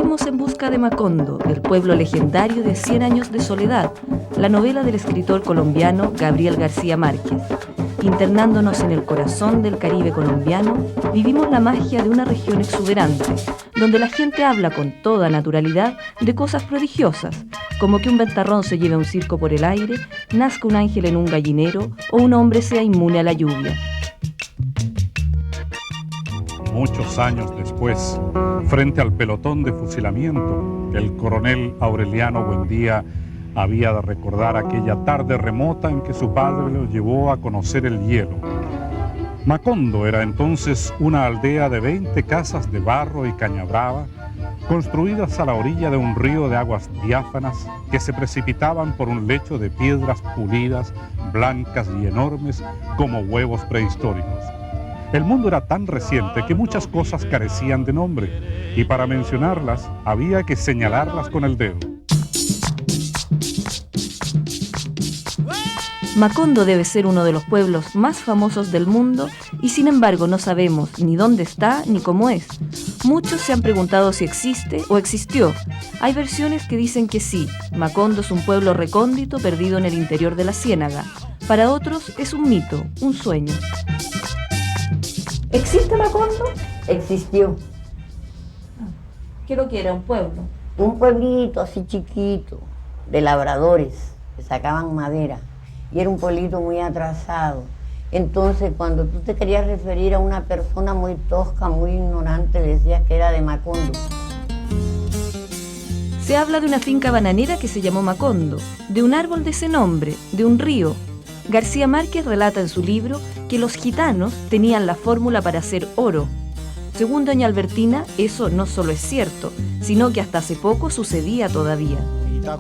Seguimos en busca de Macondo, el pueblo legendario de 100 años de soledad, la novela del escritor colombiano Gabriel García Márquez. Internándonos en el corazón del Caribe colombiano, vivimos la magia de una región exuberante, donde la gente habla con toda naturalidad de cosas prodigiosas, como que un ventarrón se lleve a un circo por el aire, nazca un ángel en un gallinero o un hombre sea inmune a la lluvia. Muchos años después, frente al pelotón de fusilamiento, el coronel Aureliano Buendía había de recordar aquella tarde remota en que su padre lo llevó a conocer el hielo. Macondo era entonces una aldea de 20 casas de barro y caña brava, construidas a la orilla de un río de aguas diáfanas que se precipitaban por un lecho de piedras pulidas, blancas y enormes como huevos prehistóricos. El mundo era tan reciente que muchas cosas carecían de nombre, y para mencionarlas había que señalarlas con el dedo. Macondo debe ser uno de los pueblos más famosos del mundo y sin embargo no sabemos ni dónde está ni cómo es. Muchos se han preguntado si existe o existió. Hay versiones que dicen que sí, Macondo es un pueblo recóndito perdido en el interior de la ciénaga. Para otros es un mito, un sueño. ¿Existe Macondo? Existió. ¿Qué lo que era? ¿Un pueblo? Un pueblito así chiquito, de labradores, que sacaban madera. Y era un pueblito muy atrasado. Entonces, cuando tú te querías referir a una persona muy tosca, muy ignorante, le decías que era de Macondo. Se habla de una finca bananera que se llamó Macondo, de un árbol de ese nombre, de un río. García Márquez relata en su libro que los gitanos tenían la fórmula para hacer oro. Según doña Albertina, eso no solo es cierto, sino que hasta hace poco sucedía todavía. Mira,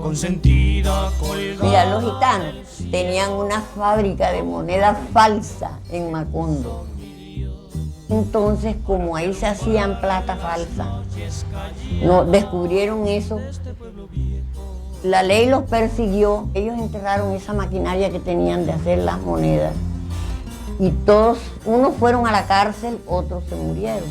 los gitanos tenían una fábrica de moneda falsa en Macondo. Entonces, como ahí se hacían plata falsa, no, descubrieron eso. La ley los persiguió, ellos enterraron esa maquinaria que tenían de hacer las monedas. Y todos, unos fueron a la cárcel, otros se murieron.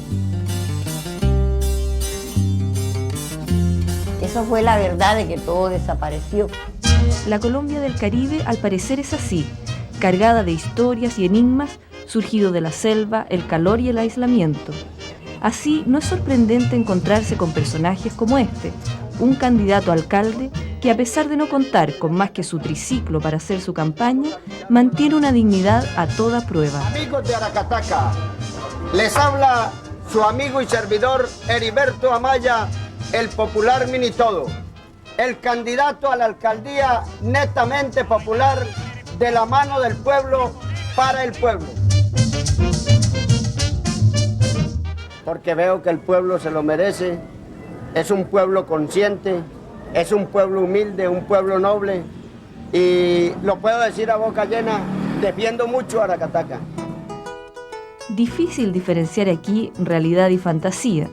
Eso fue la verdad de que todo desapareció. La Colombia del Caribe al parecer es así, cargada de historias y enigmas, surgido de la selva, el calor y el aislamiento. Así, no es sorprendente encontrarse con personajes como este, un candidato a alcalde que a pesar de no contar con más que su triciclo para hacer su campaña, mantiene una dignidad a toda prueba. Amigos de Aracataca, les habla su amigo y servidor Heriberto Amaya, el popular Minitodo, el candidato a la alcaldía netamente popular de la mano del pueblo para el pueblo. Porque veo que el pueblo se lo merece, es un pueblo consciente, es un pueblo humilde, un pueblo noble, y lo puedo decir a boca llena, defiendo mucho a Aracataca. Difícil diferenciar aquí realidad y fantasía.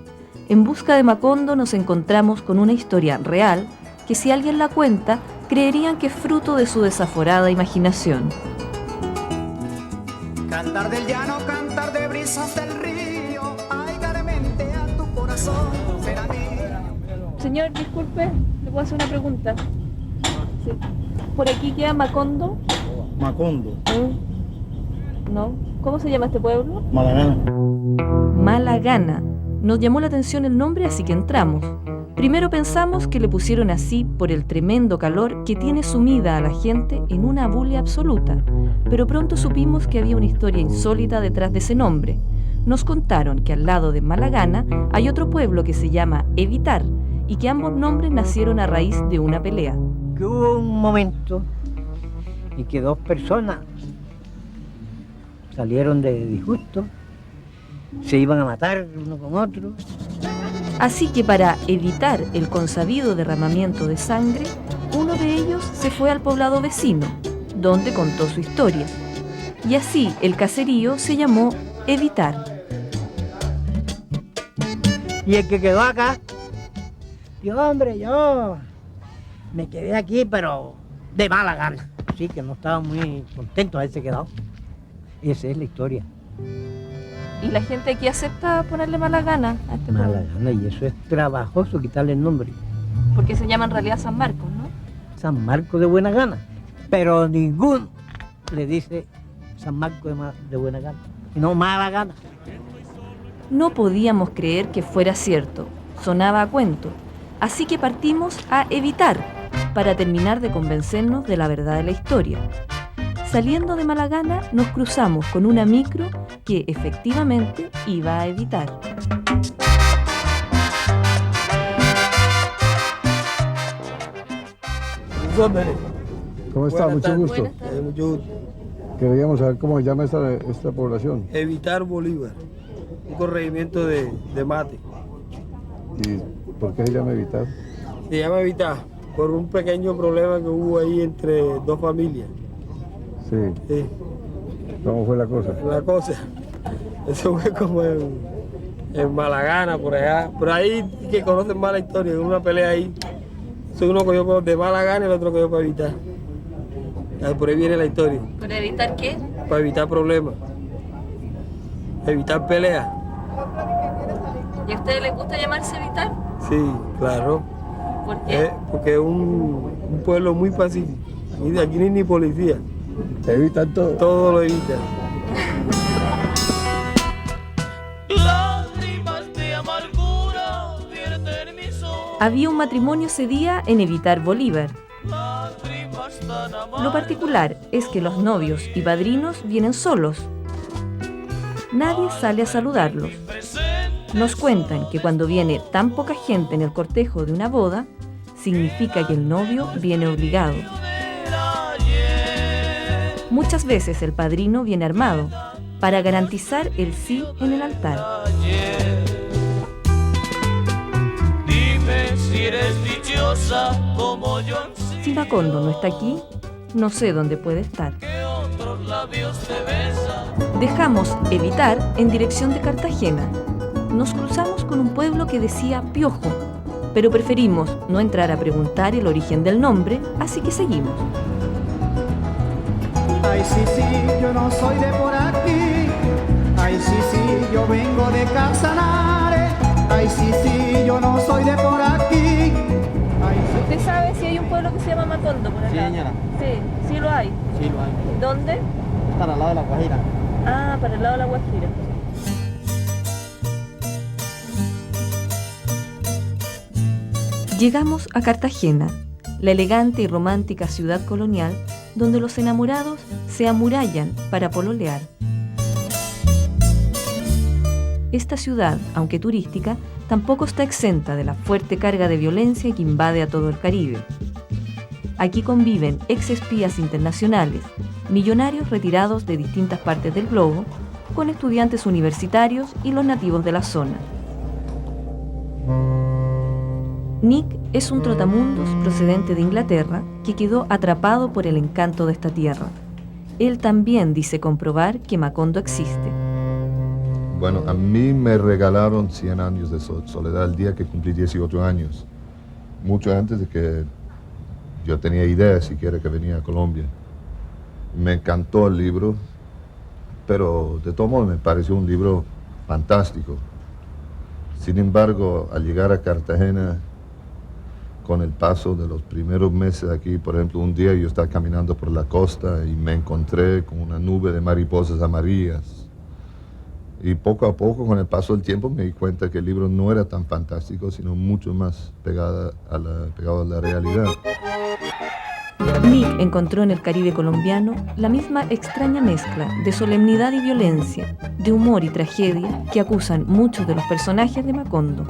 En busca de Macondo nos encontramos con una historia real que si alguien la cuenta, creerían que es fruto de su desaforada imaginación. Cantar del llano, cantar de brisas del río, ay, caremente a tu corazón será mío. Señor, disculpe, ¿le puedo hacer una pregunta? Sí. ¿Por aquí queda Macondo? Macondo. ¿No? ¿Cómo se llama este pueblo? Malagana. Malagana. Nos llamó la atención el nombre, así que entramos. Primero pensamos que le pusieron así por el tremendo calor que tiene sumida a la gente en una bulia absoluta, pero pronto supimos que había una historia insólita detrás de ese nombre. Nos contaron que al lado de Malagana hay otro pueblo que se llama Evitar y que ambos nombres nacieron a raíz de una pelea. Que hubo un momento en que dos personas salieron de disgusto, se iban a matar uno con otro. Así que para evitar el consabido derramamiento de sangre, uno de ellos se fue al poblado vecino, donde contó su historia. Y así el caserío se llamó Evitar. Y el que quedó acá, yo me quedé aquí, pero de mala gana. Sí, que no estaba muy contento de haberse quedado. Esa es la historia. ¿Y la gente aquí acepta ponerle mala gana a este pueblo? Mala gana, y eso es trabajoso quitarle el nombre. Porque se llama en realidad San Marcos, ¿no? San Marcos de buena gana, pero ningún le dice San Marcos de buena gana, sino mala gana. No podíamos creer que fuera cierto, sonaba a cuento, así que partimos a Evitar para terminar de convencernos de la verdad de la historia. Saliendo de Malagana nos cruzamos con una micro que efectivamente iba a Evitar. ¿Cómo está? Mucho gusto. Mucho gusto. Queríamos saber cómo se llama esta población. Evitar Bolívar, un corregimiento de Mate. ¿Y por qué se llama Evitar? Se llama Evitar por un pequeño problema que hubo ahí entre dos familias. Sí. Sí. ¿Cómo fue la cosa? La cosa, eso fue como en Malagana, por allá. Por ahí que conocen más la historia, en una pelea ahí. Eso uno cogió de Malagana y el otro cogió para Evitar. Por ahí viene la historia. ¿Para evitar qué? Para evitar problemas. Evitar peleas. ¿Y a ustedes les gusta llamarse Evitar? Sí, claro. ¿Por qué? Porque es un pueblo muy pacífico. Aquí no hay ni policía. Evitan todo. Todo lo evitan. Había un matrimonio ese día en Evitar Bolívar. Lo particular es que los novios y padrinos vienen solos. Nadie sale a saludarlos. Nos cuentan que cuando viene tan poca gente en el cortejo de una boda, significa que el novio viene obligado. Muchas veces el padrino viene armado para garantizar el sí en el altar. Dime si eres dichosa como yo. Si Macondo no está aquí, no sé dónde puede estar. Dejamos Evitar en dirección de Cartagena. Nos cruzamos con un pueblo que decía Piojo, pero preferimos no entrar a preguntar el origen del nombre, así que seguimos. Ay, sí, sí, yo no soy de por aquí. Ay, sí, sí, yo vengo de Casanare. Ay, sí, sí, yo no soy de por aquí. Ay, sí. ¿Usted sabe si hay un pueblo que se llama Macondo por acá? Sí, señora. Sí, sí lo hay. Sí, lo hay. ¿Dónde? Para el lado de la Guajira. Ah, para el lado de la Guajira. Llegamos a Cartagena, la elegante y romántica ciudad colonial donde los enamorados se amurallan para pololear. Esta ciudad, aunque turística, tampoco está exenta de la fuerte carga de violencia que invade a todo el Caribe. Aquí conviven ex-espías internacionales, millonarios retirados de distintas partes del globo, con estudiantes universitarios y los nativos de la zona. Nick es un trotamundos procedente de Inglaterra que quedó atrapado por el encanto de esta tierra. Él también dice comprobar que Macondo existe. Bueno, a mí me regalaron 100 años de soledad el día que cumplí 18 años, mucho antes de que yo tenía idea siquiera que venía a Colombia. Me encantó el libro, pero de todo modo me pareció un libro fantástico. Sin embargo, al llegar a Cartagena, con el paso de los primeros meses aquí, por ejemplo, un día yo estaba caminando por la costa y me encontré con una nube de mariposas amarillas. Y poco a poco, con el paso del tiempo, me di cuenta que el libro no era tan fantástico, sino mucho más pegado a la realidad. Nick encontró en el Caribe colombiano la misma extraña mezcla de solemnidad y violencia, de humor y tragedia que acusan muchos de los personajes de Macondo.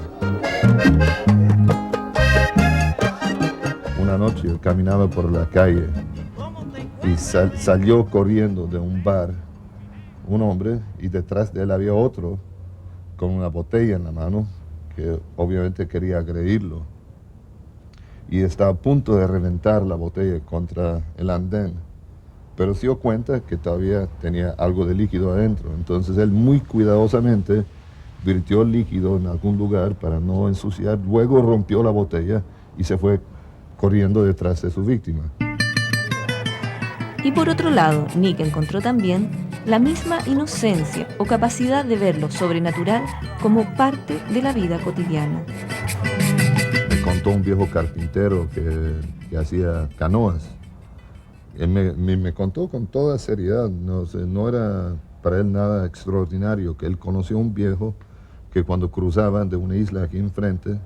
Una noche yo caminaba por la calle y salió corriendo de un bar un hombre y detrás de él había otro con una botella en la mano que obviamente quería agredirlo y estaba a punto de reventar la botella contra el andén, pero se dio cuenta que todavía tenía algo de líquido adentro. Entonces él muy cuidadosamente virtió el líquido en algún lugar para no ensuciar, luego rompió la botella y se fue corriendo detrás de su víctima. Y por otro lado, Nick encontró también la misma inocencia o capacidad de ver lo sobrenatural como parte de la vida cotidiana. Me contó un viejo carpintero que hacía canoas. Él me contó con toda seriedad, no era para él nada extraordinario, que él conoció a un viejo que cuando cruzaban de una isla aquí enfrente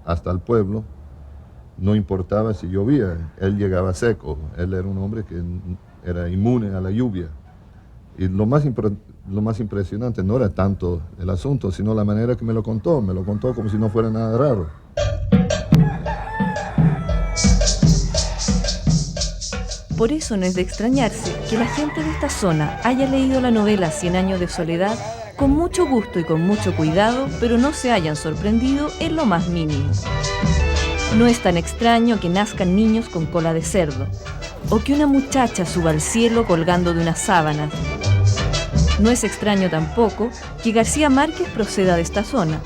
hasta el pueblo, no importaba si llovía, él llegaba seco. Él era un hombre que era inmune a la lluvia. Y lo más impresionante no era tanto el asunto, sino la manera que me lo contó como si no fuera nada raro. Por eso no es de extrañarse que la gente de esta zona haya leído la novela 100 años de soledad con mucho gusto y con mucho cuidado, pero no se hayan sorprendido en lo más mínimo. No es tan extraño que nazcan niños con cola de cerdo, o que una muchacha suba al cielo colgando de unas sábanas. No es extraño tampoco que García Márquez proceda de esta zona.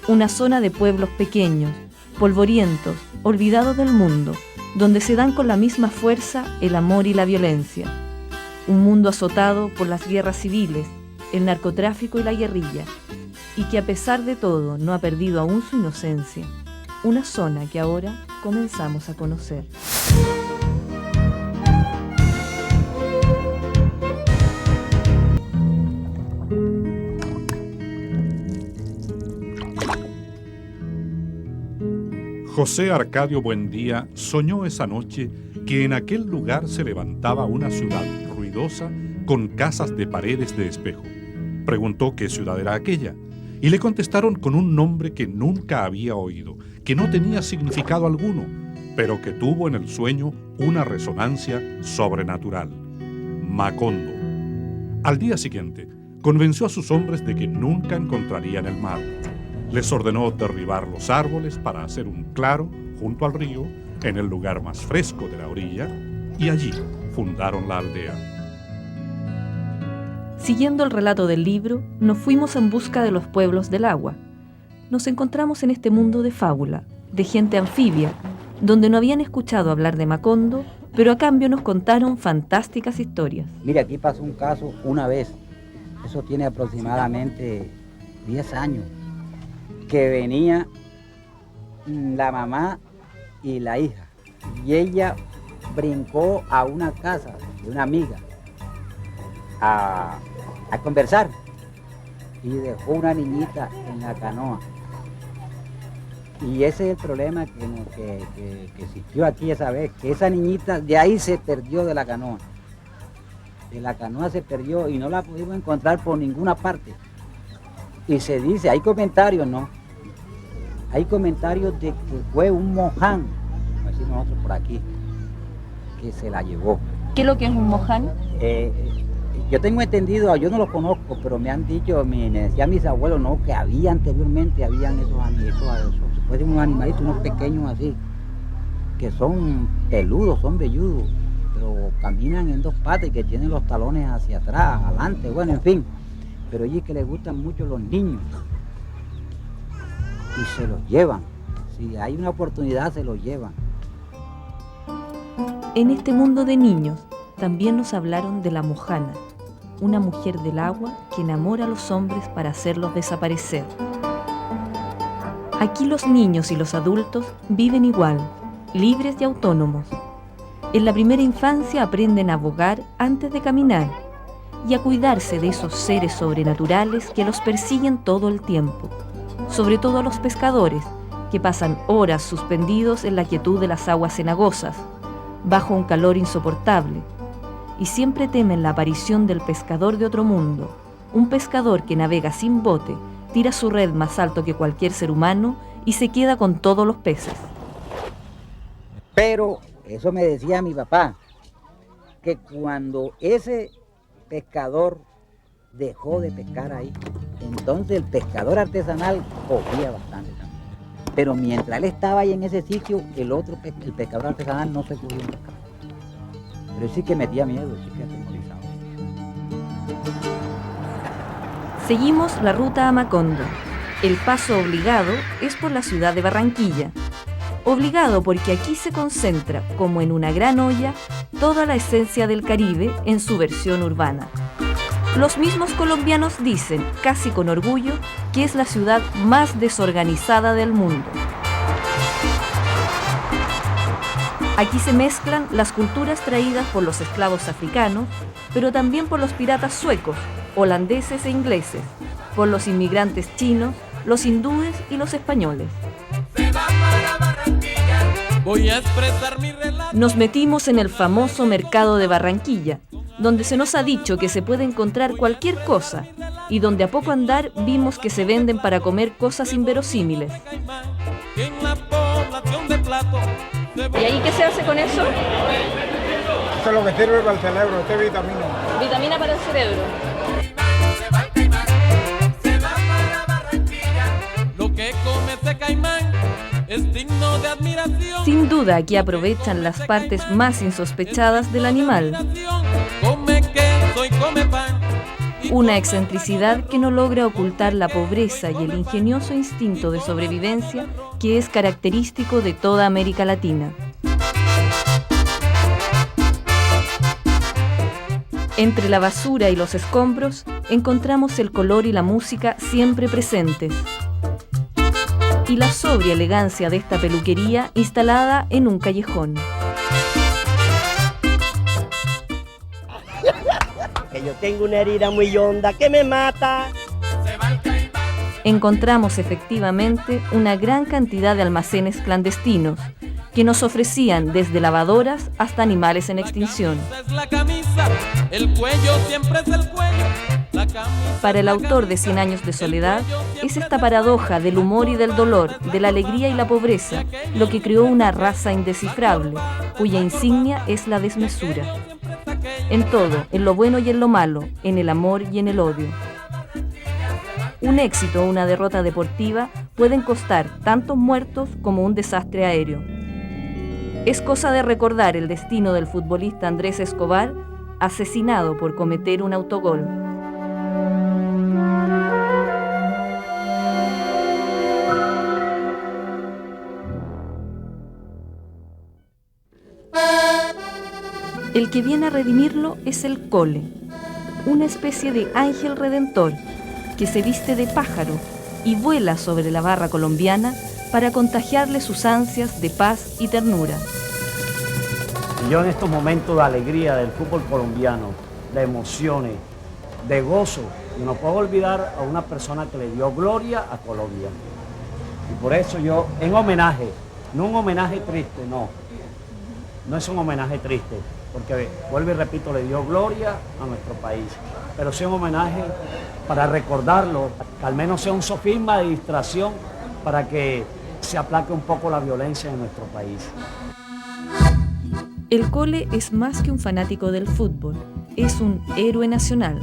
Una zona de pueblos pequeños, polvorientos, olvidados del mundo, donde se dan con la misma fuerza el amor y la violencia. Un mundo azotado por las guerras civiles, el narcotráfico y la guerrilla, y que a pesar de todo no ha perdido aún su inocencia. Una zona que ahora comenzamos a conocer. José Arcadio Buendía soñó esa noche que en aquel lugar se levantaba una ciudad ruidosa con casas de paredes de espejo. Preguntó qué ciudad era aquella y le contestaron con un nombre que nunca había oído, que no tenía significado alguno, pero que tuvo en el sueño una resonancia sobrenatural: Macondo. Al día siguiente, convenció a sus hombres de que nunca encontrarían el mar. Les ordenó derribar los árboles para hacer un claro junto al río, en el lugar más fresco de la orilla, y allí fundaron la aldea. Siguiendo el relato del libro, nos fuimos en busca de los pueblos del agua. Nos encontramos en este mundo de fábula, de gente anfibia, donde no habían escuchado hablar de Macondo, pero a cambio nos contaron fantásticas historias. Mire, aquí pasó un caso una vez, eso tiene aproximadamente 10 años, que venía la mamá y la hija, y ella brincó a una casa de una amiga a conversar y dejó una niñita en la canoa. Y ese es el problema que existió aquí esa vez, que esa niñita de ahí se perdió de la canoa. De la canoa se perdió y no la pudimos encontrar por ninguna parte. Y se dice, hay comentarios, ¿no? Hay comentarios de que fue un moján, como decimos nosotros por aquí, que se la llevó. ¿Qué es lo que es un moján? Yo tengo entendido, yo no lo conozco, pero me han dicho, me decían mis abuelos, no, que había anteriormente, habían esos unos animalitos, unos pequeños así, que son peludos, son velludos, pero caminan en dos patas y que tienen los talones hacia atrás, adelante, bueno, en fin. Pero allí que les gustan mucho los niños y se los llevan. Si hay una oportunidad, se los llevan. En este mundo de niños también nos hablaron de la mojana, una mujer del agua que enamora a los hombres para hacerlos desaparecer. Aquí los niños y los adultos viven igual, libres y autónomos. En la primera infancia aprenden a bogar antes de caminar y a cuidarse de esos seres sobrenaturales que los persiguen todo el tiempo, sobre todo a los pescadores, que pasan horas suspendidos en la quietud de las aguas cenagosas, bajo un calor insoportable, y siempre temen la aparición del pescador de otro mundo, un pescador que navega sin bote, tira su red más alto que cualquier ser humano y se queda con todos los peces. Pero eso me decía mi papá, que cuando ese pescador dejó de pescar ahí, entonces el pescador artesanal cogía bastante también. Pero mientras él estaba ahí en ese sitio, el pescador artesanal no se cogía un pescado. Pero sí que metía miedo, sí que atemorizaba. Seguimos la ruta a Macondo. El paso obligado es por la ciudad de Barranquilla. Obligado porque aquí se concentra, como en una gran olla, toda la esencia del Caribe en su versión urbana. Los mismos colombianos dicen, casi con orgullo, que es la ciudad más desorganizada del mundo. Aquí se mezclan las culturas traídas por los esclavos africanos, pero también por los piratas suecos, holandeses e ingleses, por los inmigrantes chinos, los hindúes y los españoles. Voy a expresar mi relato. Nos metimos en el famoso mercado de Barranquilla, donde se nos ha dicho que se puede encontrar cualquier cosa, y donde a poco andar vimos que se venden para comer cosas inverosímiles. ¿Y ahí qué se hace con eso? Esto es lo que sirve para el cerebro, esto es vitamina. Vitamina para el cerebro. Lo que come ese caimán es digno de admiración. Sin duda aquí aprovechan las partes más insospechadas del animal. Come queso y come pan. Una excentricidad que no logra ocultar la pobreza y el ingenioso instinto de sobrevivencia que es característico de toda América Latina. Entre la basura y los escombros encontramos el color y la música siempre presentes. Y la sobria elegancia de esta peluquería instalada en un callejón. Que yo tengo una herida muy honda que me mata. Encontramos efectivamente una gran cantidad de almacenes clandestinos que nos ofrecían desde lavadoras hasta animales en extinción. El cuello siempre es el cuello. Para el autor de 100 años de soledad, es esta paradoja del humor y del dolor, de la alegría y la pobreza, lo que creó una raza indescifrable, cuya insignia es la desmesura. En todo, en lo bueno y en lo malo, en el amor y en el odio. Un éxito o una derrota deportiva pueden costar tantos muertos como un desastre aéreo. Es cosa de recordar el destino del futbolista Andrés Escobar, asesinado por cometer un autogol. El que viene a redimirlo es el cole, una especie de ángel redentor que se viste de pájaro y vuela sobre la barra colombiana para contagiarle sus ansias de paz y ternura. Yo en estos momentos de alegría del fútbol colombiano, de emociones, de gozo, yo no puedo olvidar a una persona que le dio gloria a Colombia. Y por eso yo, en homenaje, no un homenaje triste, no es un homenaje triste, porque vuelvo y repito, le dio gloria a nuestro país, pero sí un homenaje para recordarlo, que al menos sea un sofisma de distracción para que se aplaque un poco la violencia en nuestro país. El Cole es más que un fanático del fútbol, es un héroe nacional.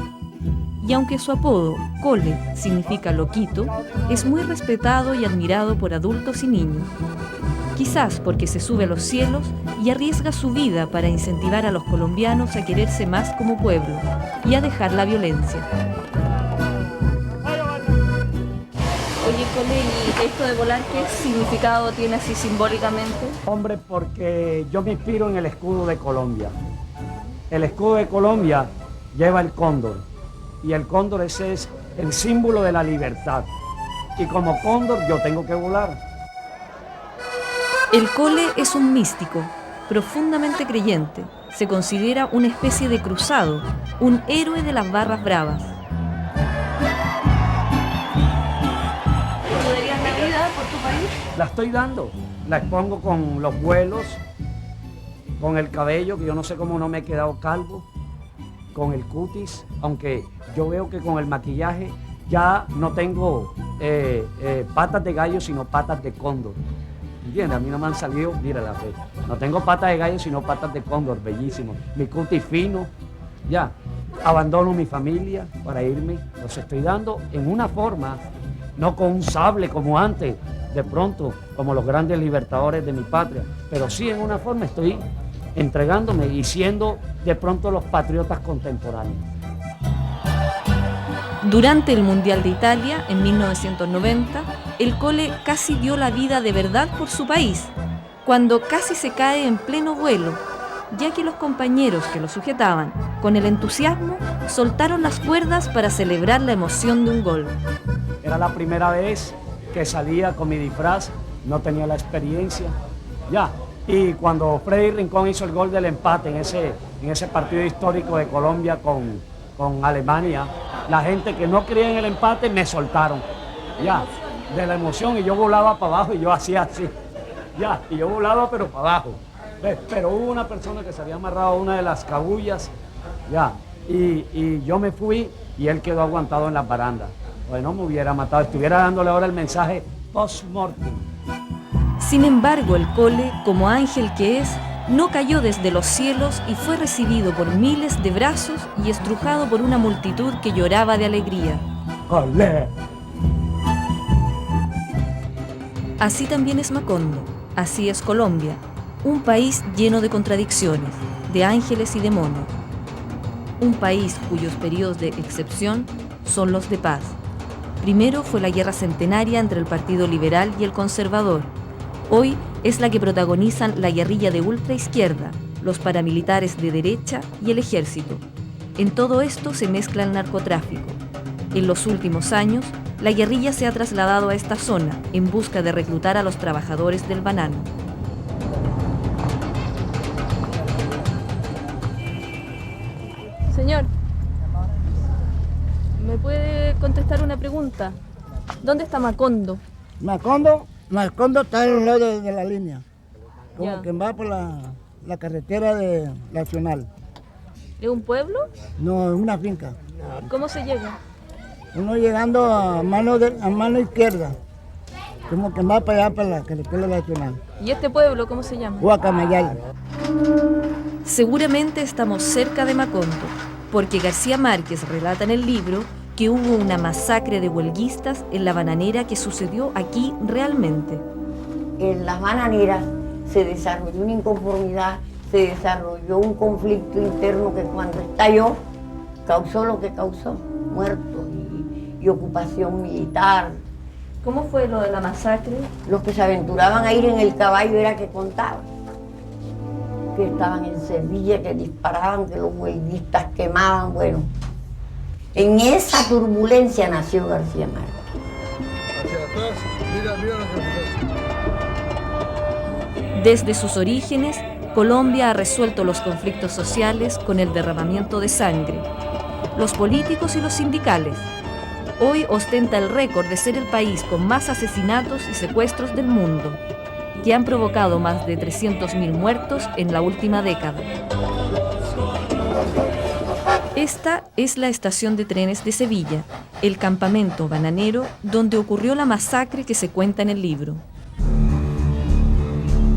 Y aunque su apodo, Cole, significa loquito, es muy respetado y admirado por adultos y niños. Quizás porque se sube a los cielos y arriesga su vida para incentivar a los colombianos a quererse más como pueblo y a dejar la violencia. Oye, Cole, ¿y esto de volar qué significado tiene así simbólicamente? Hombre, porque yo me inspiro en el escudo de Colombia. El escudo de Colombia lleva el cóndor, y el cóndor ese es el símbolo de la libertad. Y como cóndor yo tengo que volar. El Cole es un místico, profundamente creyente. Se considera una especie de cruzado, un héroe de las barras bravas. ¿Tú darías la vida por tu país? La estoy dando, la expongo con los vuelos, con el cabello, que yo no sé cómo no me he quedado calvo, con el cutis, aunque yo veo que con el maquillaje ya no tengo patas de gallo, sino patas de cóndor. ¿Entiendes? A mí no me han salido, mira la fe. No tengo patas de gallo, sino patas de cóndor, bellísimo. Mi cutis fino, ya. Abandono mi familia para irme. Los estoy dando en una forma, no con un sable como antes, de pronto, como los grandes libertadores de mi patria, pero sí en una forma estoy entregándome y siendo de pronto los patriotas contemporáneos. Durante el Mundial de Italia, en 1990, el Cole casi dio la vida de verdad por su país, cuando casi se cae en pleno vuelo, ya que los compañeros que lo sujetaban, con el entusiasmo, soltaron las cuerdas para celebrar la emoción de un gol. Era la primera vez que salía con mi disfraz, no tenía la experiencia. Ya, y cuando Freddy Rincón hizo el gol del empate en ese partido histórico de Colombia con Alemania, la gente que no creía en el empate me soltaron. Ya, de la emoción, y yo volaba para abajo y yo hacía así. Ya, y yo volaba pero para abajo. Pero hubo una persona que se había amarrado a una de las cabullas, ya, y yo me fui y él quedó aguantado en las barandas. Bueno, me hubiera matado, estuviera dándole ahora el mensaje post-mortem. Sin embargo, el cole, como ángel que es, no cayó desde los cielos y fue recibido por miles de brazos y estrujado por una multitud que lloraba de alegría. ¡Olé! Así también es Macondo, así es Colombia, un país lleno de contradicciones, de ángeles y demonios. Un país cuyos periodos de excepción son los de paz. Primero fue la guerra centenaria entre el Partido Liberal y el Conservador. Hoy es la que protagonizan la guerrilla de ultraizquierda, los paramilitares de derecha y el ejército. En todo esto se mezcla el narcotráfico. En los últimos años, la guerrilla se ha trasladado a esta zona en busca de reclutar a los trabajadores del banano. Señor, ¿me puede contestar una pregunta? ¿Dónde está Macondo? Macondo está al lado de la línea, como Ya. que va por la carretera nacional. ¿Es un pueblo? No, es una finca. ¿Cómo se llega? Uno llegando a mano izquierda, como que va para allá, para la carretera nacional. ¿Y este pueblo cómo se llama? Guacamayal. Seguramente estamos cerca de Macondo, porque García Márquez relata en el libro que hubo una masacre de huelguistas en la bananera que sucedió aquí realmente. En las bananeras se desarrolló una inconformidad, se desarrolló un conflicto interno que cuando estalló causó lo que causó, muertos y ocupación militar. ¿Cómo fue lo de la masacre? Los que se aventuraban a ir en el caballo era que contaban, que estaban en Sevilla, que disparaban, que los huelguistas quemaban, bueno. En esa turbulencia nació García Márquez. Desde sus orígenes, Colombia ha resuelto los conflictos sociales con el derramamiento de sangre. Los políticos y los sindicales. Hoy ostenta el récord de ser el país con más asesinatos y secuestros del mundo, que han provocado más de 300.000 muertos en la última década. Esta es la estación de trenes de Sevilla, el campamento bananero donde ocurrió la masacre que se cuenta en el libro.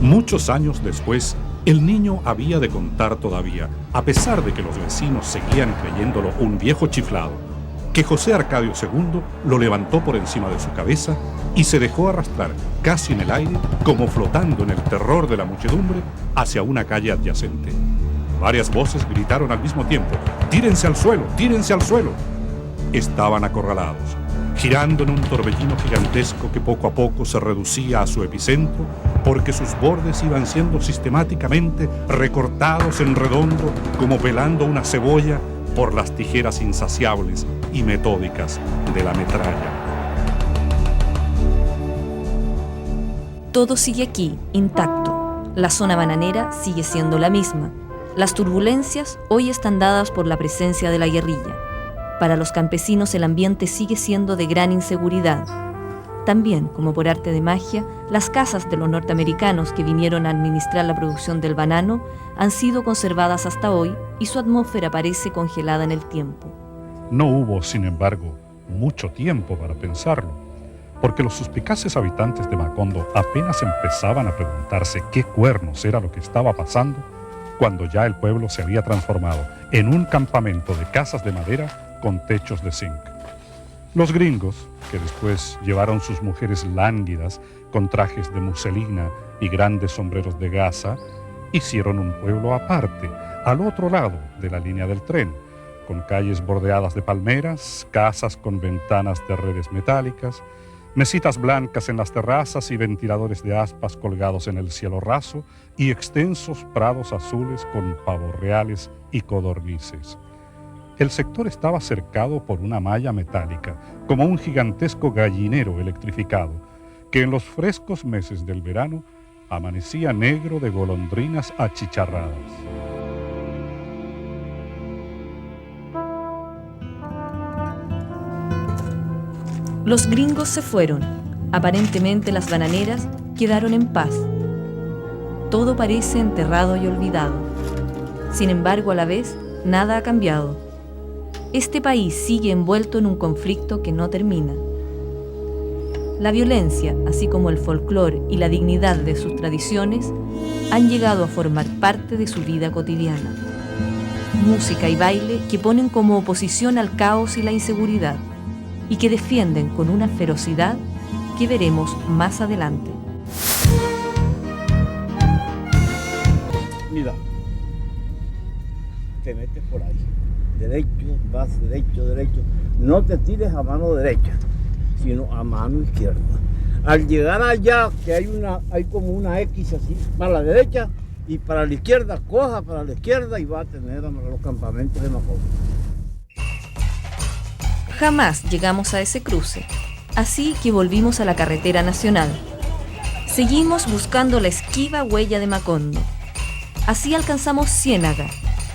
Muchos años después, el niño había de contar todavía, a pesar de que los vecinos seguían creyéndolo un viejo chiflado, que José Arcadio II lo levantó por encima de su cabeza y se dejó arrastrar casi en el aire, como flotando en el terror de la muchedumbre, hacia una calle adyacente. Varias voces gritaron al mismo tiempo: ¡tírense al suelo! ¡Tírense al suelo! Estaban acorralados, girando en un torbellino gigantesco que poco a poco se reducía a su epicentro, porque sus bordes iban siendo sistemáticamente recortados en redondo, como pelando una cebolla, por las tijeras insaciables y metódicas de la metralla. Todo sigue aquí, intacto. La zona bananera sigue siendo la misma. Las turbulencias hoy están dadas por la presencia de la guerrilla. Para los campesinos el ambiente sigue siendo de gran inseguridad. También, como por arte de magia, las casas de los norteamericanos que vinieron a administrar la producción del banano han sido conservadas hasta hoy y su atmósfera parece congelada en el tiempo. No hubo, sin embargo, mucho tiempo para pensarlo, porque los suspicaces habitantes de Macondo apenas empezaban a preguntarse qué cuernos era lo que estaba pasando, cuando ya el pueblo se había transformado en un campamento de casas de madera con techos de zinc. Los gringos, que después llevaron sus mujeres lánguidas con trajes de muselina y grandes sombreros de gasa, hicieron un pueblo aparte, al otro lado de la línea del tren, con calles bordeadas de palmeras, casas con ventanas de redes metálicas, Mesitas blancas en las terrazas y ventiladores de aspas colgados en el cielo raso y extensos prados azules con pavos reales y codornices. El sector estaba cercado por una malla metálica, como un gigantesco gallinero electrificado, que en los frescos meses del verano amanecía negro de golondrinas achicharradas. Los gringos se fueron. Aparentemente las bananeras quedaron en paz. Todo parece enterrado y olvidado. Sin embargo, a la vez, nada ha cambiado. Este país sigue envuelto en un conflicto que no termina. La violencia, así como el folclore y la dignidad de sus tradiciones, han llegado a formar parte de su vida cotidiana. Música y baile que ponen como oposición al caos y la inseguridad, y que defienden con una ferocidad que veremos más adelante. Mira, te metes por ahí, derecho, vas derecho, derecho. No te tires a mano derecha, sino a mano izquierda. Al llegar allá, que hay como una X así, para la derecha y para la izquierda, coja para la izquierda y va a tener los campamentos de Macondo. Jamás llegamos a ese cruce, así que volvimos a la carretera nacional. Seguimos buscando la esquiva huella de Macondo. Así alcanzamos Ciénaga,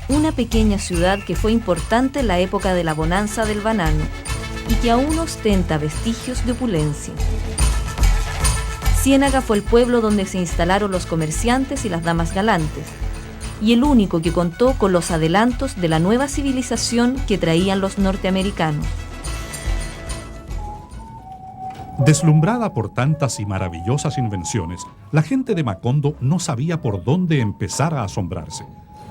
una pequeña ciudad que fue importante en la época de la bonanza del banano y que aún ostenta vestigios de opulencia. Ciénaga fue el pueblo donde se instalaron los comerciantes y las damas galantes, y el único que contó con los adelantos de la nueva civilización que traían los norteamericanos. Deslumbrada por tantas y maravillosas invenciones, la gente de Macondo no sabía por dónde empezar a asombrarse.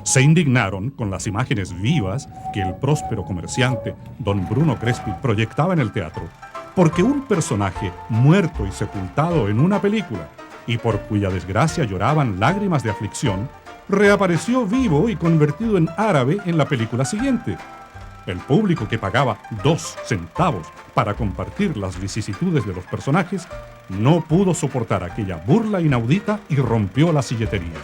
Se indignaron con las imágenes vivas que el próspero comerciante don Bruno Crespi proyectaba en el teatro, porque un personaje muerto y sepultado en una película, y por cuya desgracia lloraban lágrimas de aflicción, reapareció vivo y convertido en árabe en la película siguiente. El público, que pagaba 2 centavos para compartir las vicisitudes de los personajes, no pudo soportar aquella burla inaudita y rompió la silletería.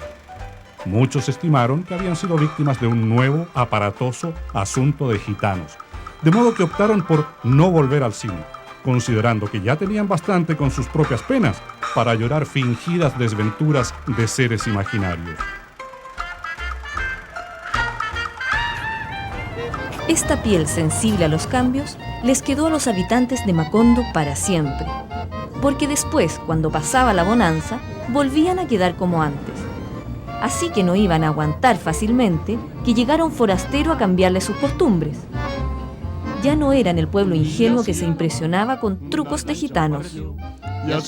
Muchos estimaron que habían sido víctimas de un nuevo, aparatoso asunto de gitanos, de modo que optaron por no volver al cine, considerando que ya tenían bastante con sus propias penas para llorar fingidas desventuras de seres imaginarios. Esta piel sensible a los cambios les quedó a los habitantes de Macondo para siempre, porque después, cuando pasaba la bonanza, volvían a quedar como antes. Así que no iban a aguantar fácilmente que llegara un forastero a cambiarles sus costumbres. Ya no eran el pueblo ingenuo que se impresionaba con trucos de gitanos.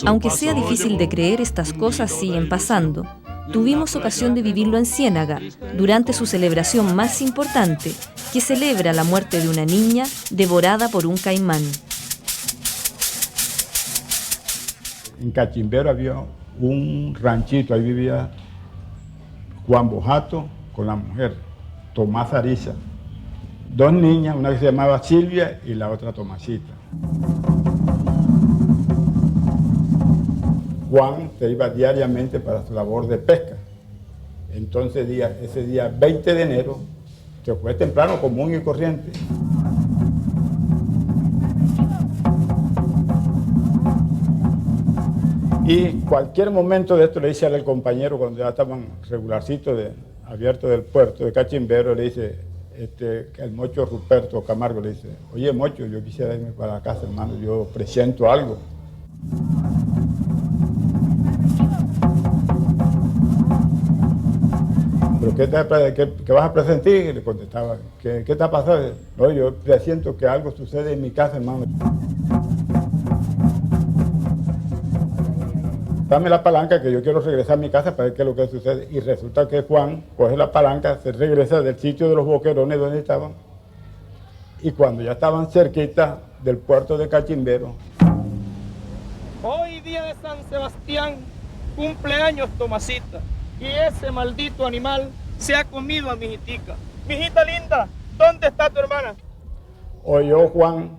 Aunque sea difícil de creer, estas cosas siguen pasando. Tuvimos ocasión de vivirlo en Ciénaga, durante su celebración más importante, que celebra la muerte de una niña devorada por un caimán. En Cachimbero había un ranchito, ahí vivía Juan Bojato con la mujer, Tomás Ariza. 2 niñas, una que se llamaba Silvia y la otra Tomasita. Juan se iba diariamente para su labor de pesca. Entonces ese día 20 de enero se fue temprano, común y corriente. Y cualquier momento de esto le dice al compañero, cuando ya estaban regularcitos abiertos del puerto de Cachimbero, le dice el mocho Ruperto Camargo, le dice: oye mocho, yo quisiera irme para la casa, hermano, yo presiento algo. ¿Pero qué vas a presentir? Le contestaba: ¿qué te ha pasado? No, yo presiento que algo sucede en mi casa, hermano. Dame la palanca que yo quiero regresar a mi casa para ver qué es lo que sucede. Y resulta que Juan coge la palanca, se regresa del sitio de los boquerones donde estaban. Y cuando ya estaban cerquita del puerto de Cachimbero. Hoy día de San Sebastián, cumpleaños Tomasita. Y ese maldito animal se ha comido a mi hijitica. Mijita linda, ¿dónde está tu hermana? Oyó Juan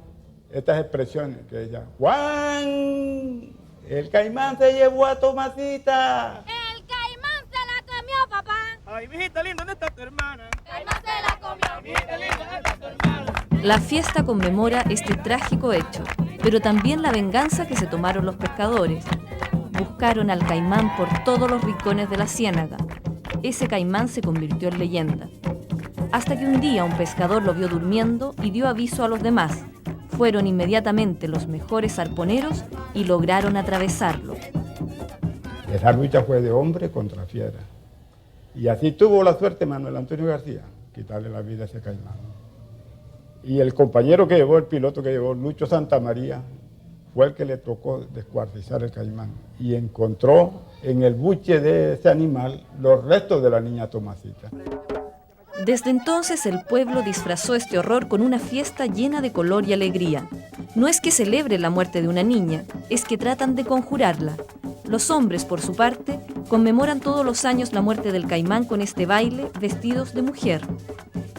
estas expresiones que ella, Juan, el caimán se llevó a Tomasita. El caimán se la comió, papá. Ay, mijita linda, ¿dónde está tu hermana? El caimán se la comió. Mijita linda, ¿dónde está tu hermana? La fiesta conmemora este trágico hecho, pero también la venganza que se tomaron los pescadores. Buscaron al caimán por todos los rincones de la ciénaga. Ese caimán se convirtió en leyenda. Hasta que un día un pescador lo vio durmiendo y dio aviso a los demás. Fueron inmediatamente los mejores arponeros y lograron atravesarlo. Esa lucha fue de hombre contra fiera. Y así tuvo la suerte Manuel Antonio García, quitarle la vida a ese caimán. Y el compañero que llevó, el piloto que llevó, Lucho Santamaría, fue el que le tocó descuartizar el caimán. Y encontró en el buche de ese animal los restos de la niña Tomasita. Desde entonces el pueblo disfrazó este horror con una fiesta llena de color y alegría. No es que celebren la muerte de una niña, es que tratan de conjurarla. Los hombres, por su parte, conmemoran todos los años la muerte del caimán con este baile vestidos de mujer.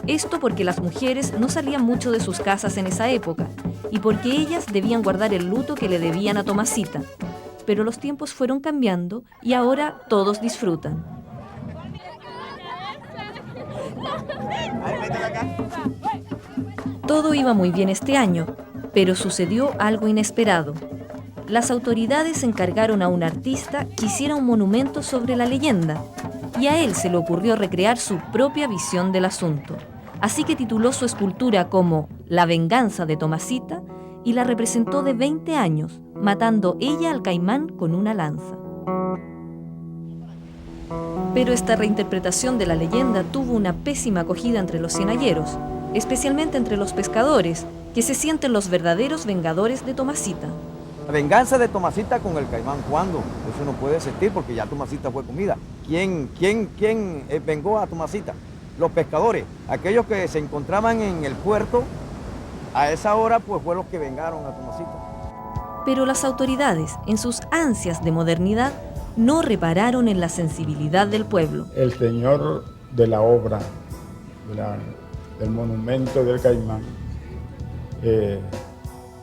Esto porque las mujeres no salían mucho de sus casas en esa época y porque ellas debían guardar el luto que le debían a Tomasita. Pero los tiempos fueron cambiando y ahora todos disfrutan. Todo iba muy bien este año, pero sucedió algo inesperado. Las autoridades encargaron a un artista que hiciera un monumento sobre la leyenda, y a él se le ocurrió recrear su propia visión del asunto. Así que tituló su escultura como La venganza de Tomasita y la representó de 20 años, matando ella al caimán con una lanza. Pero esta reinterpretación de la leyenda tuvo una pésima acogida entre los cienagueros, especialmente entre los pescadores, que se sienten los verdaderos vengadores de Tomasita. La venganza de Tomasita con el caimán, ¿cuándo? Eso no puede existir porque ya Tomasita fue comida. ¿Quién vengó a Tomasita? Los pescadores, aquellos que se encontraban en el puerto, a esa hora pues fue los que vengaron a Tomasita. Pero las autoridades, en sus ansias de modernidad, no repararon en la sensibilidad del pueblo. El señor de la obra, del monumento del caimán,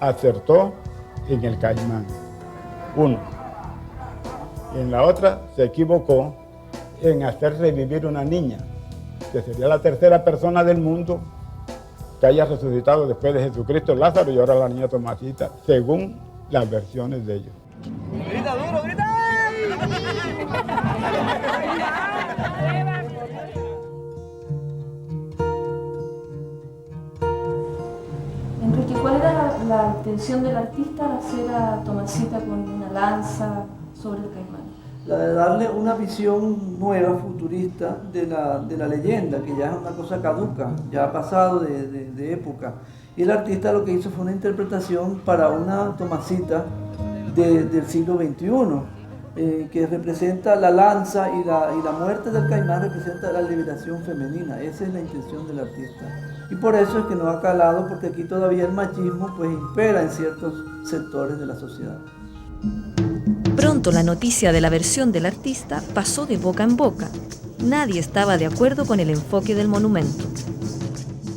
acertó en el caimán, uno. En la otra se equivocó en hacer revivir una niña, que sería la tercera persona del mundo que haya resucitado después de Jesucristo, Lázaro y ahora la niña Tomasita, según las versiones de ellos. ¡Grita duro, grita! Enrique, ¿cuál era la intención del artista al hacer a Tomasita con una lanza sobre el caimán? La de darle una visión nueva, futurista, de la leyenda, que ya es una cosa caduca, ya ha pasado de época. Y el artista lo que hizo fue una interpretación para una Tomasita del siglo XXI, que representa la lanza y la muerte del caimán representa la liberación femenina. Esa es la intención del artista. Y por eso es que no ha calado, porque aquí todavía el machismo pues impera en ciertos sectores de la sociedad. Pronto la noticia de la versión del artista pasó de boca en boca. Nadie estaba de acuerdo con el enfoque del monumento.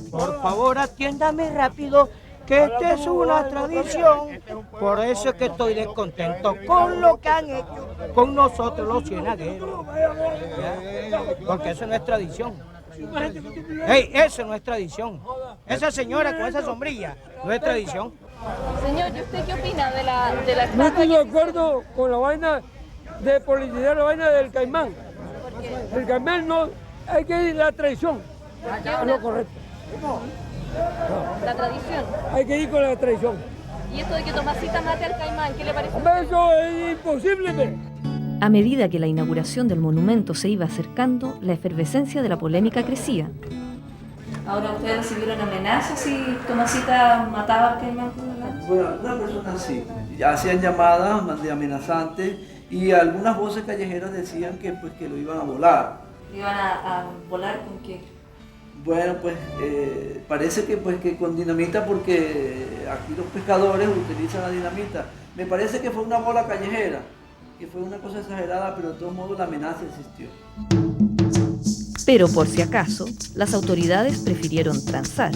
Por favor, atiéndame rápido, que esta es una tradición. Por eso es que estoy descontento con lo que han hecho con nosotros los cienagueros. Porque eso no es tradición. Hey, eso no es tradición. Esa señora con esa sombrilla no es tradición. Señor, ¿y usted qué opina de la No estoy de acuerdo con la vaina de politizar la vaina del caimán. El caimán no, hay que ir a la tradición. Es lo correcto. La tradición. Hay que ir con la tradición. ¿Y esto de que Tomasita mate al caimán, qué le parece? Eso es imposible. A medida que la inauguración del monumento se iba acercando, la efervescencia de la polémica crecía. Ahora ustedes recibieron amenazas si Tomasita mataba al caimán con una lanza. Bueno, algunas personas sí, ya hacían llamadas de amenazantes y algunas voces callejeras decían que lo iban a volar. ¿Iban a volar con qué? Bueno, pues parece que con dinamita, porque aquí los pescadores utilizan la dinamita. Me parece que fue una bola callejera, que fue una cosa exagerada, pero de todos modos la amenaza existió. Pero por si acaso, las autoridades prefirieron transar.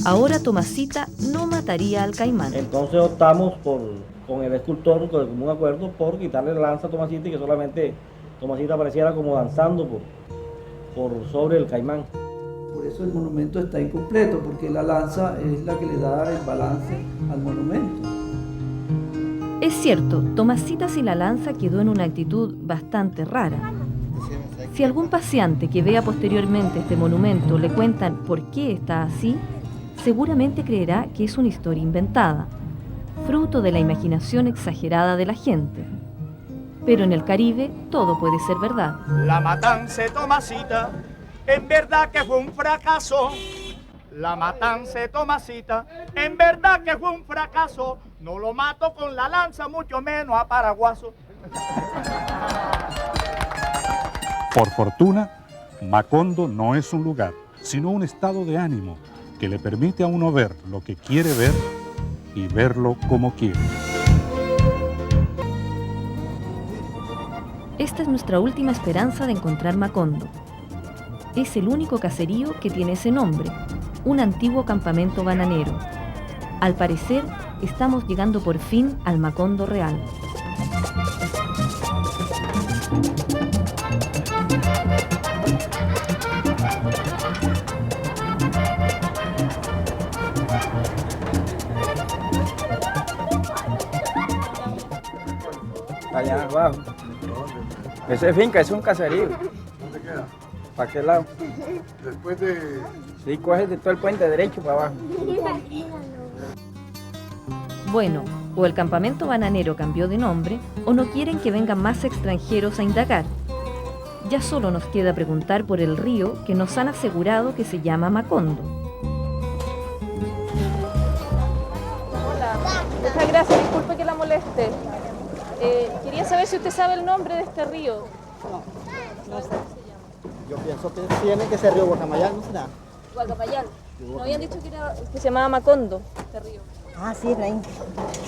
Ahora Tomasita no mataría al caimán. Entonces optamos con el escultor, con el común acuerdo, por quitarle la lanza a Tomasita y que solamente Tomasita apareciera como danzando por sobre el caimán. Por eso el monumento está incompleto, porque la lanza es la que le da el balance al monumento. Es cierto, Tomasita sin la lanza quedó en una actitud bastante rara. Si algún paseante que vea posteriormente este monumento le cuentan por qué está así, seguramente creerá que es una historia inventada, fruto de la imaginación exagerada de la gente. Pero en el Caribe todo puede ser verdad. La matanza de Tomasita, en verdad que fue un fracaso. La matanza de Tomasita, en verdad que fue un fracaso. No lo mato con la lanza, mucho menos a Paraguaso. Por fortuna, Macondo no es un lugar, sino un estado de ánimo que le permite a uno ver lo que quiere ver y verlo como quiere. Esta es nuestra última esperanza de encontrar Macondo. Es el único caserío que tiene ese nombre, un antiguo campamento bananero. Al parecer, estamos llegando por fin al Macondo real. Allá abajo. Esa finca es un caserío. ¿Dónde queda? ¿Para qué lado? Después de... Sí, coges de todo el puente derecho para abajo. Bueno, o el campamento bananero cambió de nombre, o no quieren que vengan más extranjeros a indagar. Ya solo nos queda preguntar por el río que nos han asegurado que se llama Macondo. Hola, muchas gracias, disculpe que la moleste. Quería saber si usted sabe el nombre de este río. No sé. Yo pienso que tiene que ser río Guacamayal, ¿no será? Guacamayal. ¿No habían dicho que se llamaba Macondo, este río? Ah, sí,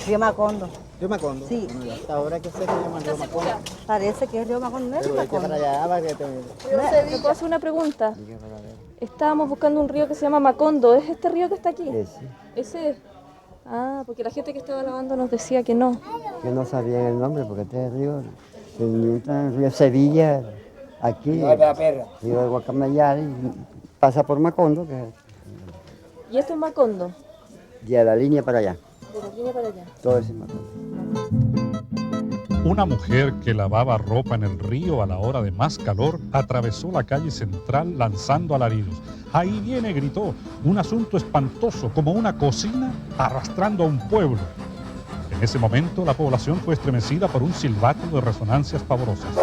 río Macondo. ¿Río Macondo? Sí. Bueno, hasta ahora que sé que llama río Macondo. Parece que es río Macondo, ¿no es río Macondo? Para allá, ¿Le puedo hacer una pregunta? Estábamos buscando un río que se llama Macondo. ¿Es este río que está aquí? Ese es. Ah, porque la gente que estaba lavando nos decía que no. Que no sabían el nombre, porque este río se encuentra en el río Sevilla, aquí, río de Guacamayal, y pasa por Macondo, que ¿Y esto es Macondo? de la línea para allá. De la línea para allá. Todo es Macondo. Una mujer que lavaba ropa en el río a la hora de más calor atravesó la calle central lanzando alaridos. ¡Ahí viene!, gritó. Un asunto espantoso, como una cocina arrastrando a un pueblo. En ese momento la población fue estremecida por un silbato de resonancias pavorosas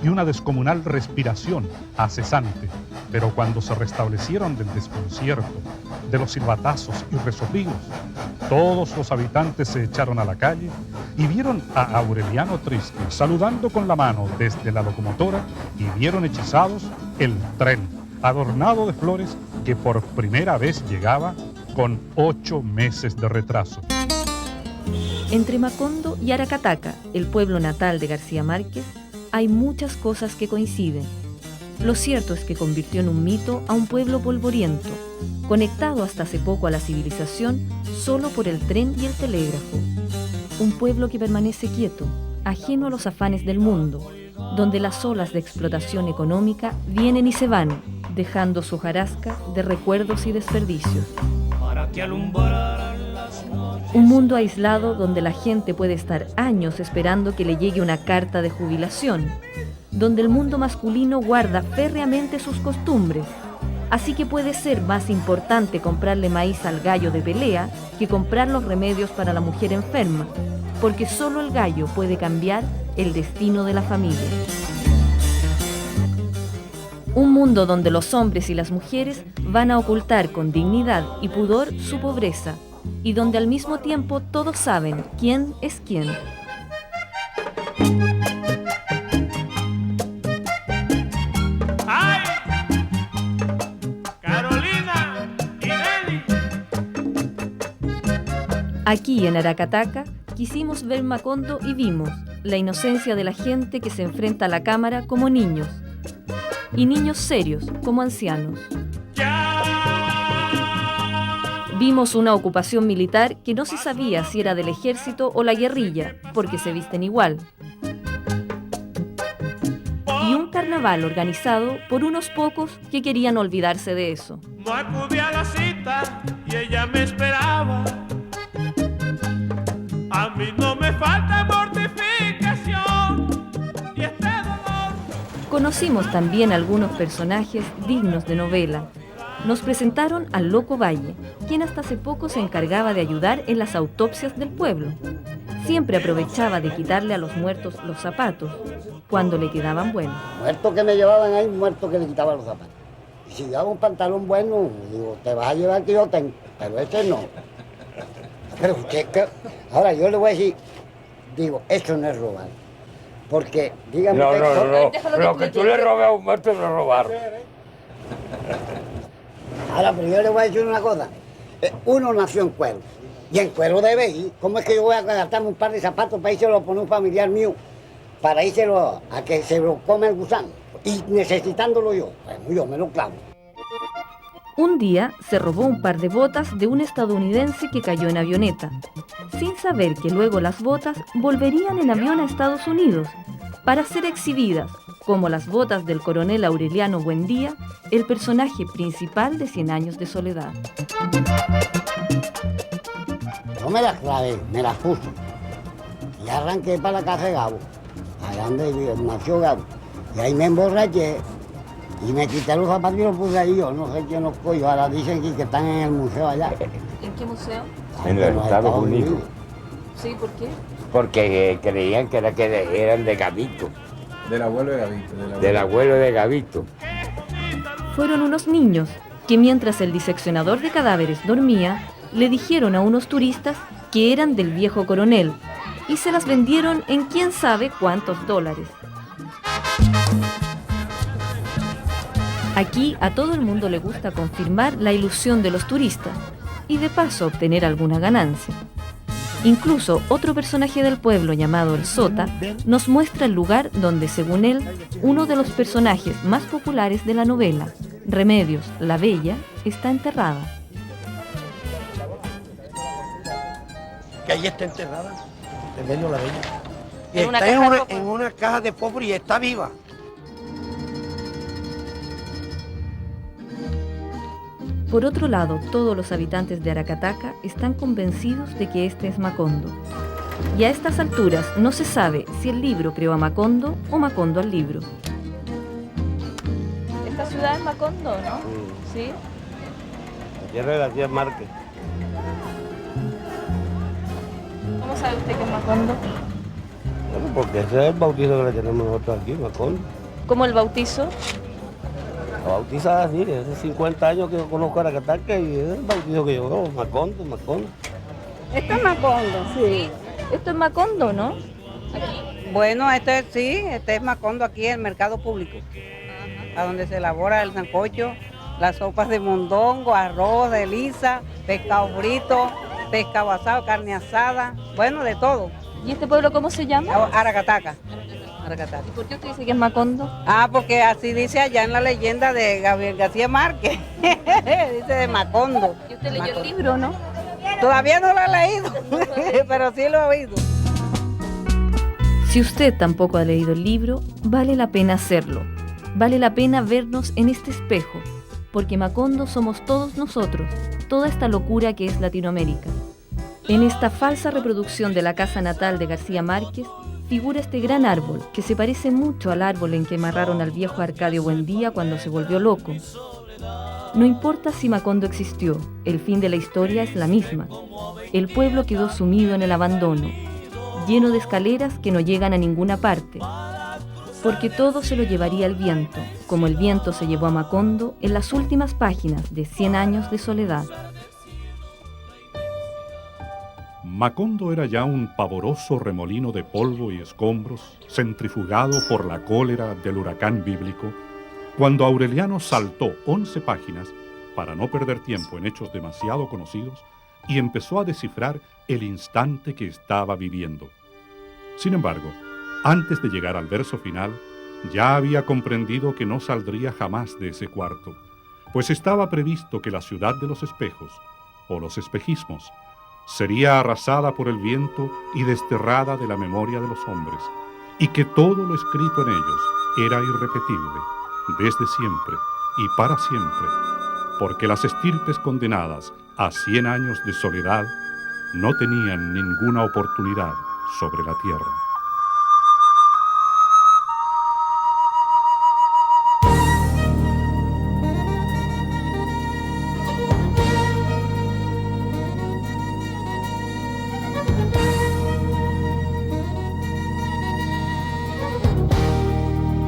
y una descomunal respiración acesante. Pero cuando se restablecieron del desconcierto, de los silbatazos y resoplidos, todos los habitantes se echaron a la calle y vieron a Aureliano Triste saludando con la mano desde la locomotora y vieron hechizados el tren, adornado de flores, que por primera vez llegaba con 8 meses de retraso. Entre Macondo y Aracataca, el pueblo natal de García Márquez, hay muchas cosas que coinciden. Lo cierto es que convirtió en un mito a un pueblo polvoriento, conectado hasta hace poco a la civilización solo por el tren y el telégrafo. Un pueblo que permanece quieto, ajeno a los afanes del mundo, donde las olas de explotación económica vienen y se van, dejando su hojarasca de recuerdos y desperdicios. Un mundo aislado donde la gente puede estar años esperando que le llegue una carta de jubilación, donde el mundo masculino guarda férreamente sus costumbres, así que puede ser más importante comprarle maíz al gallo de pelea que comprar los remedios para la mujer enferma, porque solo el gallo puede cambiar el destino de la familia. Un mundo donde los hombres y las mujeres van a ocultar con dignidad y pudor su pobreza, y donde al mismo tiempo todos saben quién es quién. ¡Ay! ¡Carolina! ¡Y Nelly! Aquí en Aracataca quisimos ver Macondo y vimos la inocencia de la gente que se enfrenta a la cámara como niños, y niños serios como ancianos. ¡Ya! Vimos una ocupación militar que no se sabía si era del ejército o la guerrilla, porque se visten igual. Y un carnaval organizado por unos pocos que querían olvidarse de eso. No acudí a la cita y ella me esperaba. A mí no me falta mortificación y este dolor. Conocimos también algunos personajes dignos de novela. Nos presentaron al Loco Valle, quien hasta hace poco se encargaba de ayudar en las autopsias del pueblo. Siempre aprovechaba de quitarle a los muertos los zapatos, cuando le quedaban buenos. Muertos que me llevaban ahí, muertos que le quitaban los zapatos. Y si llevaba un pantalón bueno, digo, te vas a llevar que yo tengo, pero ese no. Pero usted, ahora yo le voy a decir, digo, eso no es robar. Porque, dígame... No, lo que tú le robé a un muerto lo robaron. Ahora, pero yo le voy a decir una cosa. Uno nació en cuero, y en cuero debe ir. ¿Cómo es que yo voy a gastarme un par de zapatos para írselo a poner un familiar mío? Para írselo a que se lo come el gusano. Y necesitándolo yo, pues yo me lo clavo. Un día se robó un par de botas de un estadounidense que cayó en avioneta, sin saber que luego las botas volverían en avión a Estados Unidos para ser exhibidas, como las botas del coronel Aureliano Buendía, el personaje principal de 100 años de soledad. Yo me las clavé, me las puse. Y arranqué para la casa de Gabo, allá donde nació Gabo. Y ahí me emborraché y me quité los zapatos y los puse ahí. Yo no sé quién los cogió, ahora dicen que están en el museo allá. ¿En qué museo? En los Estados Unidos. Sí, ¿por qué? Porque creían que eran de Gavito. Del abuelo de Gavito. Del abuelo de Gavito. Fueron unos niños que mientras el diseccionador de cadáveres dormía, le dijeron a unos turistas que eran del viejo coronel y se las vendieron en quién sabe cuántos dólares. Aquí a todo el mundo le gusta confirmar la ilusión de los turistas y de paso obtener alguna ganancia. Incluso otro personaje del pueblo llamado el Sota nos muestra el lugar donde, según él, uno de los personajes más populares de la novela, Remedios, la Bella, está enterrada. Que ahí está enterrada, Remedios, la Bella. Y está en una caja de fósforo y está viva. Por otro lado, todos los habitantes de Aracataca están convencidos de que este es Macondo. Y a estas alturas no se sabe si el libro creó a Macondo o Macondo al libro. Esta ciudad es Macondo, ¿no? Sí. La tierra de García Márquez. ¿Cómo sabe usted que es Macondo? Bueno, porque ese es el bautizo que le tenemos nosotros aquí, Macondo. ¿Cómo el bautizo? La bautiza así, hace 50 años que yo conozco a Aracataca y es el bautizo que yo veo, Macondo. Esto es Macondo, sí. Esto es Macondo, ¿no? Bueno, este es Macondo aquí en el mercado público, a donde se elabora el sancocho, las sopas de mondongo, arroz de lisa, pescado frito, pescado asado, carne asada, bueno, de todo. ¿Y este pueblo cómo se llama? Aracataca. ¿Y por qué usted dice que es Macondo? Ah, porque así dice allá en la leyenda de Gabriel García Márquez. Dice de Macondo. ¿Y usted leyó el libro, no? Todavía no lo he leído, pero sí lo he oído. Si usted tampoco ha leído el libro, vale la pena hacerlo. Vale la pena vernos en este espejo, porque Macondo somos todos nosotros, toda esta locura que es Latinoamérica. En esta falsa reproducción de la casa natal de García Márquez, figura este gran árbol que se parece mucho al árbol en que amarraron al viejo Arcadio Buendía cuando se volvió loco. No importa si Macondo existió, el fin de la historia es la misma. El pueblo quedó sumido en el abandono, lleno de escaleras que no llegan a ninguna parte, porque todo se lo llevaría el viento, como el viento se llevó a Macondo en las últimas páginas de 100 años de soledad. Macondo era ya un pavoroso remolino de polvo y escombros, centrifugado por la cólera del huracán bíblico, cuando Aureliano saltó 11 páginas para no perder tiempo en hechos demasiado conocidos y empezó a descifrar el instante que estaba viviendo. Sin embargo, antes de llegar al verso final, ya había comprendido que no saldría jamás de ese cuarto, pues estaba previsto que la ciudad de los espejos, o los espejismos, sería arrasada por el viento y desterrada de la memoria de los hombres, y que todo lo escrito en ellos era irrepetible, desde siempre y para siempre, porque las estirpes condenadas a 100 años de soledad no tenían ninguna oportunidad sobre la tierra.